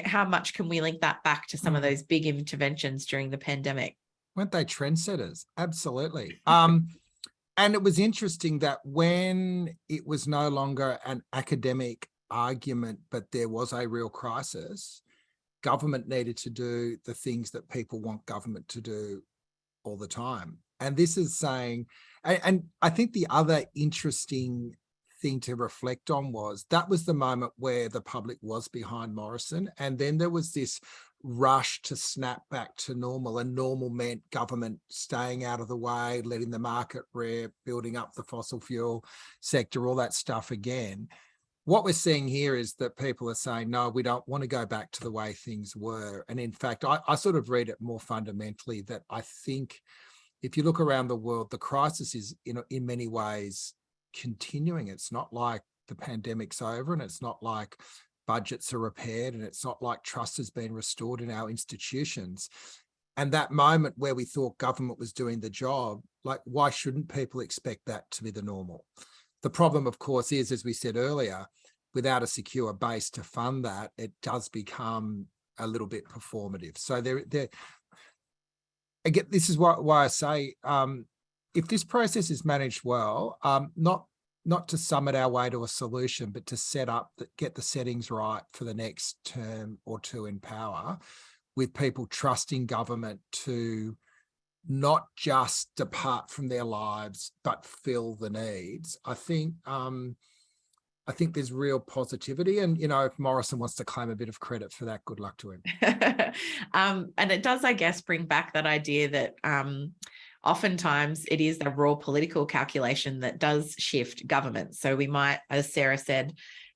A: how much can we link that back to some of those big interventions during the pandemic?
C: Weren't they trendsetters? Absolutely. And it was interesting that when it was no longer an academic argument, but there was a real crisis, government needed to do the things that people want government to do all the time. And this is saying, and I think the other interesting thing to reflect on was that was the moment where the public was behind Morrison. And then there was this rush to snap back to normal, and normal meant government staying out of the way, letting the market rip, building up the fossil fuel sector, all that stuff again. What we're seeing here is that people are saying, no, we don't want to go back to the way things were. And in fact, I sort of read it more fundamentally that I think if you look around the world, the crisis is, in many ways continuing. It's not like the pandemic's over, and it's not like budgets are repaired, and it's not like trust has been restored in our institutions. And that moment where we thought government was doing the job, like, why shouldn't people expect that to be the normal? The problem, of course, is, as we said earlier, without a secure base to fund that, it does become a little bit performative. So again, this is why I say, if this process is managed well, not to summit our way to a solution, but to get the settings right for the next term or two in power, with people trusting government to not just depart from their lives, but fill the needs. I think there's real positivity. And, if Morrison wants to claim a bit of credit for that, good luck to him.
A: And it does, I guess, bring back that idea that oftentimes it is the raw political calculation that does shift government. So we might, as Sarah said,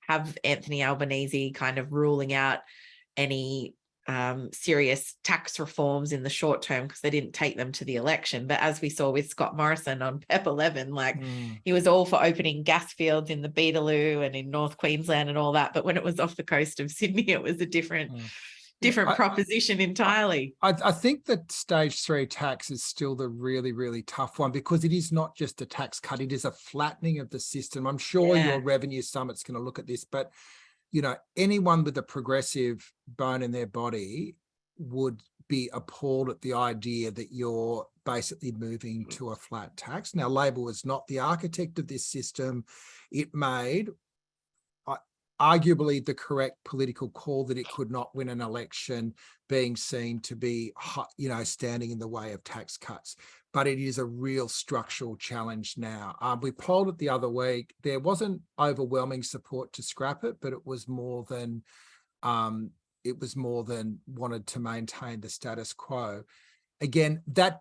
A: have Anthony Albanese kind of ruling out any serious tax reforms in the short term because they didn't take them to the election. But as we saw with Scott Morrison on PEP 11, he was all for opening gas fields in the Beetaloo and in North Queensland and all that. But when it was off the coast of Sydney, it was a different proposition entirely.
C: I think that stage 3 tax is still the really, really tough one, because it is not just a tax cut, it is a flattening of the system. I'm sure your revenue summit's going to look at this, but anyone with a progressive bone in their body would be appalled at the idea that you're basically moving to a flat tax. Now, Labor was not the architect of this system. It made, arguably the correct political call that it could not win an election, being seen to be, you know, standing in the way of tax cuts. But it is a real structural challenge now. We polled it the other week. There wasn't overwhelming support to scrap it, but it was more than wanted to maintain the status quo. Again, that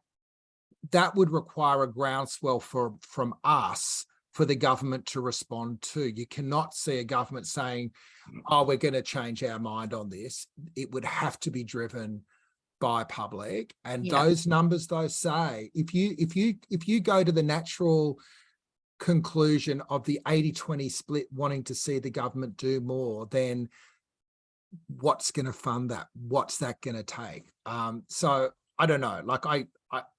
C: would require a groundswell from us for the government to respond to. You cannot see a government saying, oh, we're going to change our mind on this. It would have to be driven by public. And those numbers, though, say if you go to the natural conclusion of the 80-20 split wanting to see the government do more, then what's going to fund that? What's that going to take? So I don't know. Like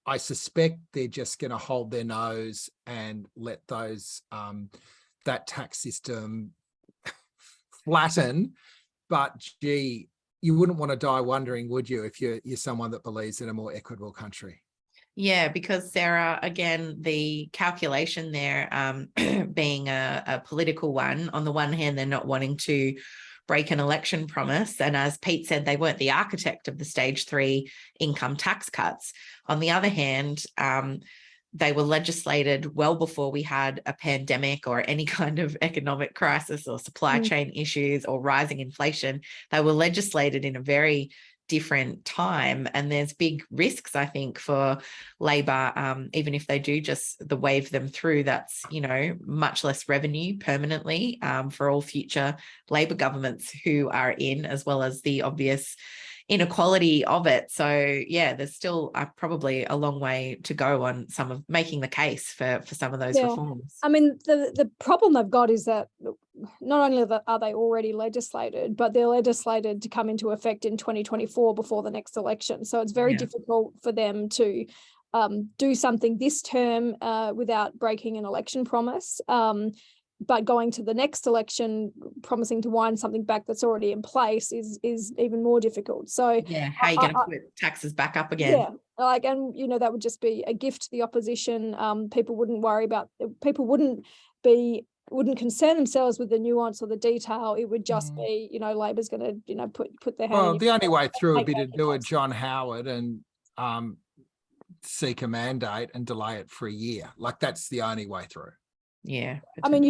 C: I suspect they're just going to hold their nose and let those that tax system flatten. But gee, you wouldn't want to die wondering, would you, if you're someone that believes in a more equitable country?
A: Yeah, because Sarah, again, the calculation there being a political one, on the one hand, they're not wanting to break an election promise. And as Pete said, they weren't the architect of the stage 3 income tax cuts. On the other hand, they were legislated well before we had a pandemic or any kind of economic crisis or supply chain issues or rising inflation. They were legislated in a very different time, and there's big risks, I think, for Labor, even if they do just wave them through. That's, you know, much less revenue permanently for all future Labor governments who are in, as well as the obvious inequality of it. So yeah, there's still probably a long way to go on some of making the case for some of those reforms.
B: I mean, the problem they've got is that not only are they already legislated, but they're legislated to come into effect in 2024 before the next election. So it's very difficult for them to do something this term without breaking an election promise. But going to the next election, promising to wind something back that's already in place is even more difficult. So
A: yeah, how are you going to put taxes back up again?
B: Yeah, like, and you know, that would just be a gift to the opposition. People wouldn't worry about. People wouldn't concern themselves with the nuance or the detail. It would just be, you know, Labor's going to, you know, put their hand.
C: Well, the only way through would be to do a John Howard and seek a mandate and delay it for a year. Like, that's the only way through.
A: Yeah,
B: I mean,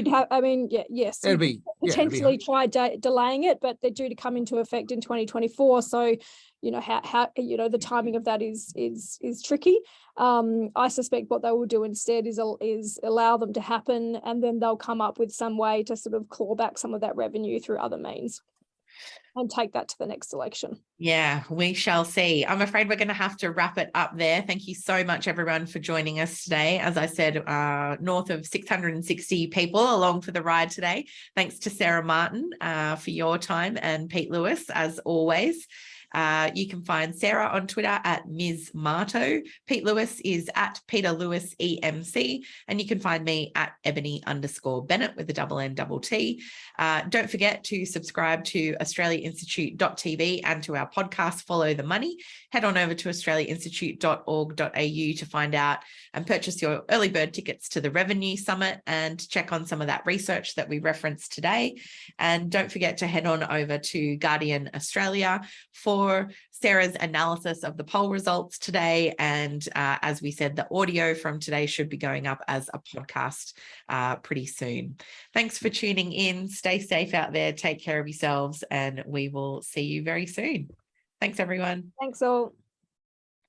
B: yes,
C: it'd be
B: potentially try delaying it, but they're due to come into effect in 2024. So, you know, how you know, the timing of that is tricky. I suspect what they will do instead is allow them to happen, and then they'll come up with some way to sort of claw back some of that revenue through other means and take that to the next election.
A: Yeah, we shall see. I'm afraid we're going to have to wrap it up there. Thank you so much, everyone, for joining us today. As I said, north of 660 people along for the ride today. Thanks to Sarah Martin for your time, and Pete Lewis, as always. You can find Sarah on Twitter at Ms. Marto. Pete Lewis is at Peter Lewis EMC, and you can find me at Ebony_Bennett with a double-N-double-T. Don't forget to subscribe to AustraliaInstitute.tv and to our podcast, Follow the Money. Head on over to australiainstitute.org.au to find out and purchase your early bird tickets to the Revenue Summit and check on some of that research that we referenced today. And don't forget to head on over to Guardian Australia for Sarah's analysis of the poll results today. And as we said, the audio from today should be going up as a podcast pretty soon. Thanks for tuning in. Stay safe out there. Take care of yourselves, and we will see you very soon. Thanks, everyone.
B: Thanks all.